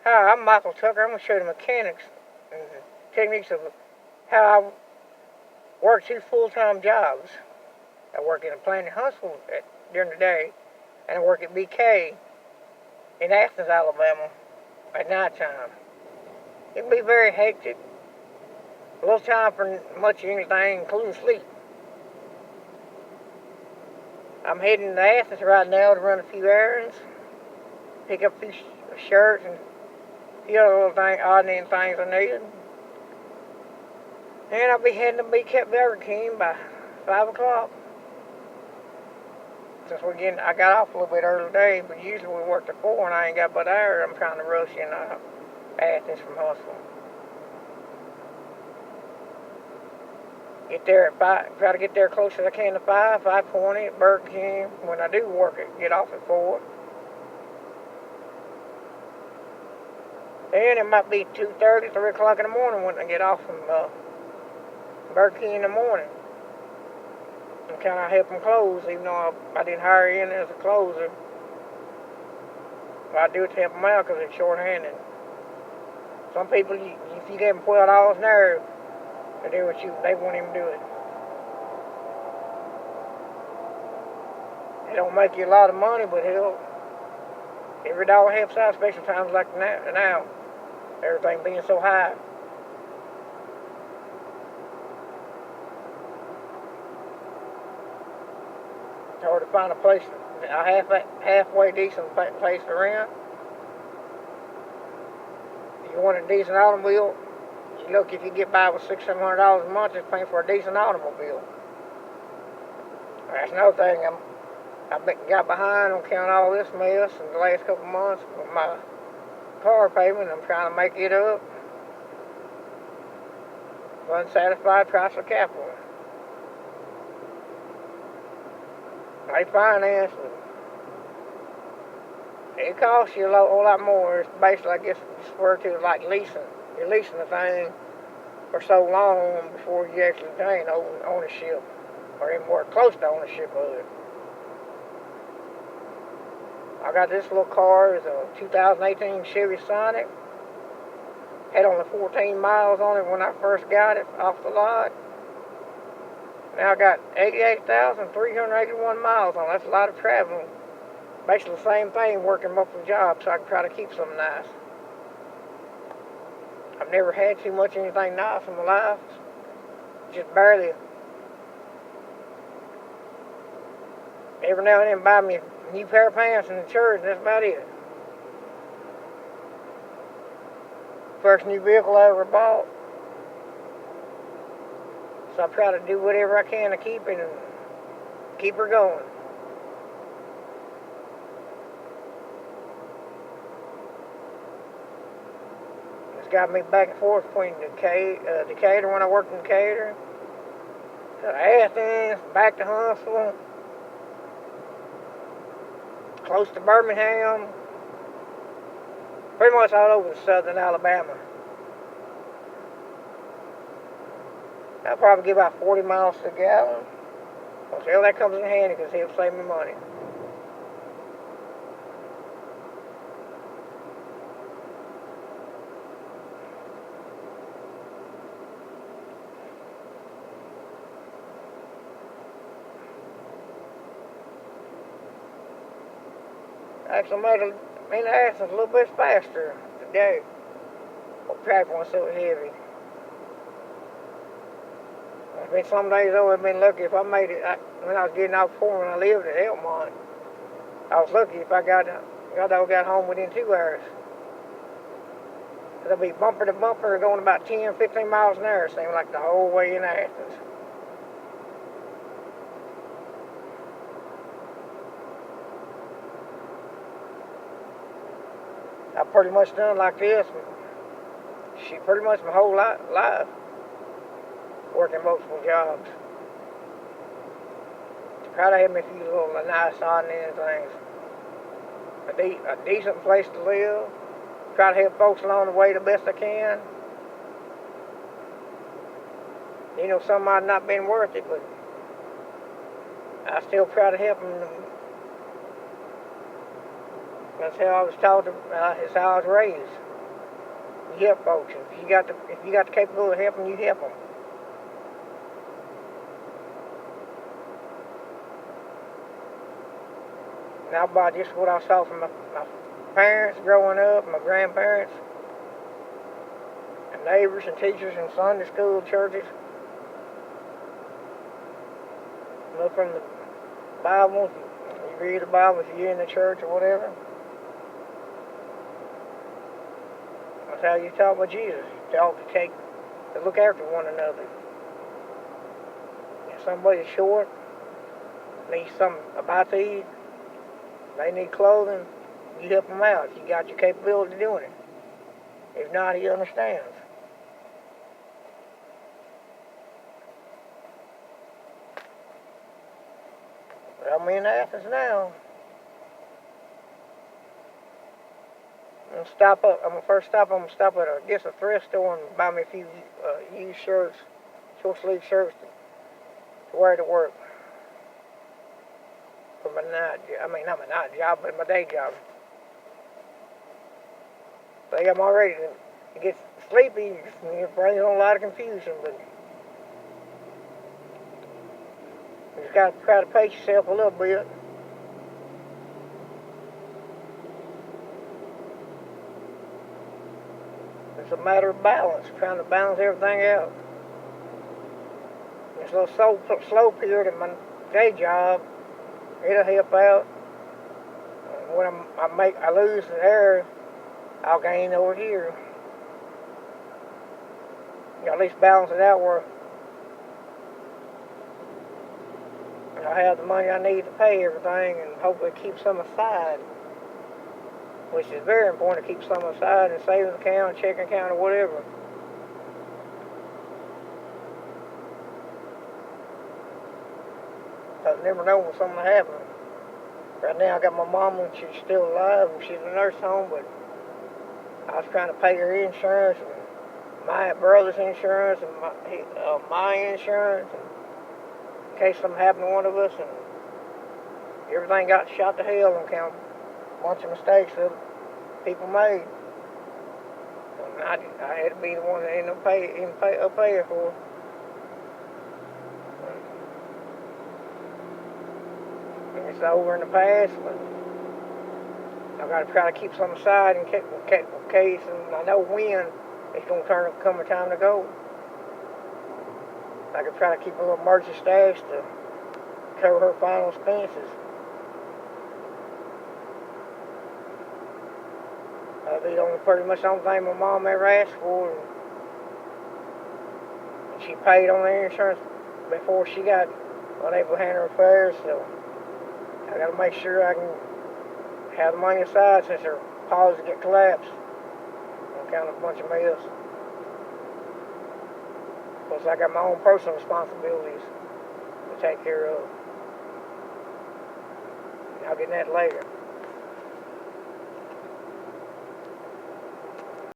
Hi, I'm Michael Tucker. I'm going to show you the mechanics and the techniques of how I work two full-time jobs. I work in a plant in Huntsville during the day, and I work at BK in Athens, Alabama at nighttime. It can be very hectic. Little time for much of anything, including sleep. I'm heading to Athens right now to run a few errands, pick up a few shirts and a few other little odd and things I need. And I'll be heading to BK Burger King by 5 o'clock. Since I got off a little bit early today, but usually we work at 4 and I ain't got but an hour. I'm trying to rush in Athens from Huntsville. Get there at 5, try to get there close as I can to 5:20 at Burger King. When I do work get off at 4. And it might be 2:30, 3 o'clock in the morning when I get off from Burger King in the morning. And kind of help them close, even though I didn't hire in as a closer. But I do it to help them out because it's short-handed. Some people, if you give them $12 an hour to do what they won't even do it. It don't make you a lot of money, but hell, every dollar helps out, especially times like now. Everything being so high. It's hard to find a place, a halfway decent place to rent. If you want a decent automobile, you look if you get by with $600-700 a month, it's paying for a decent automobile. That's another thing. I've got behind on counting all this mess in the last couple of months with my car payment. I'm trying to make it up. Unsatisfied price of capital. They finance it. It costs you a whole lot more. It's basically, I guess, it's referred to as like leasing. You're leasing the thing for so long before you actually gain ownership, or even more close to ownership of it. I got this little car. It's a 2018 Chevy Sonic. Had only 14 miles on it when I first got it off the lot. Now I got 88,381 miles on it. That's a lot of traveling. Basically the same thing, working multiple jobs, so I can try to keep something nice. I've never had too much anything nice in my life. Just barely. Every now and then buy me a new pair of pants in the church, and that's about it. First new vehicle I ever bought. So I try to do whatever I can to keep it and keep her going. It's got me back and forth between Decatur when I worked in Decatur, to Athens, back to Huntsville, close to Birmingham, pretty much all over southern Alabama. I'll probably get about 40 miles to the gallon. Well, that comes in handy because it'll save me money. Actually made Athens a little bit faster today. The traffic wasn't so heavy. There's been some days though I've been lucky if I made it when I was getting off before when I lived at Elmont. I was lucky if I got home within 2 hours. It'll be bumper to bumper going about 10, 15 miles an hour, it seemed like the whole way in Athens. I've pretty much done like this. Pretty much my whole life. Working multiple jobs. Try to have me a few little nice odd and end things. A decent place to live. Try to help folks along the way the best I can. You know, some might not been worth it, but I still try to help them. That's how I was taught. It's how I was raised. You help folks. If you got the capability of helping, you help them. Now about just what I saw from my parents growing up, my grandparents, and neighbors and teachers in Sunday school, churches. Look from the Bible. You read the Bible if you're in the church or whatever. That's how you talk with Jesus. You talk to look after one another. If somebody's short, needs something about to eat, they need clothing, you help them out if you got your capability of doing it. If not, he understands. But I'm in Athens now. I'm gonna stop at a thrift store and buy me a few used shirts, short sleeve shirts to wear to work. For my night, not my night job, but my day job. So I'm already, it gets sleepy, it brings on a lot of confusion, but you just gotta try to pace yourself a little bit. It's a matter of balance, trying to balance everything out. It's a little slow period in my day job. It'll help out. When I lose there, I'll gain over here. You know, at least balance it out where I have the money I need to pay everything and hopefully keep some aside. Which is very important to keep some aside in a savings account, checking account, or whatever. Because I never know when something will happen. Right now I got my mama and she's still alive and she's in a nurse home, but I was trying to pay her insurance and my brother's insurance and my insurance in case something happened to one of us, and everything got shot to hell on account of a bunch of mistakes that people made. And I had to be the one that ended up paying for it. It's over in the past, but I've got to try to keep some aside in case, and I know when it's going to come a time to go. I can try to keep a little emergency stash to cover her final expenses. That'll be pretty much the only thing my mom ever asked for. And she paid on the insurance before she got unable to handle her affairs, so I got to make sure I can have the money aside since her policy get collapsed on account of a bunch of mess. Plus, I got my own personal responsibilities to take care of. I'll get that later.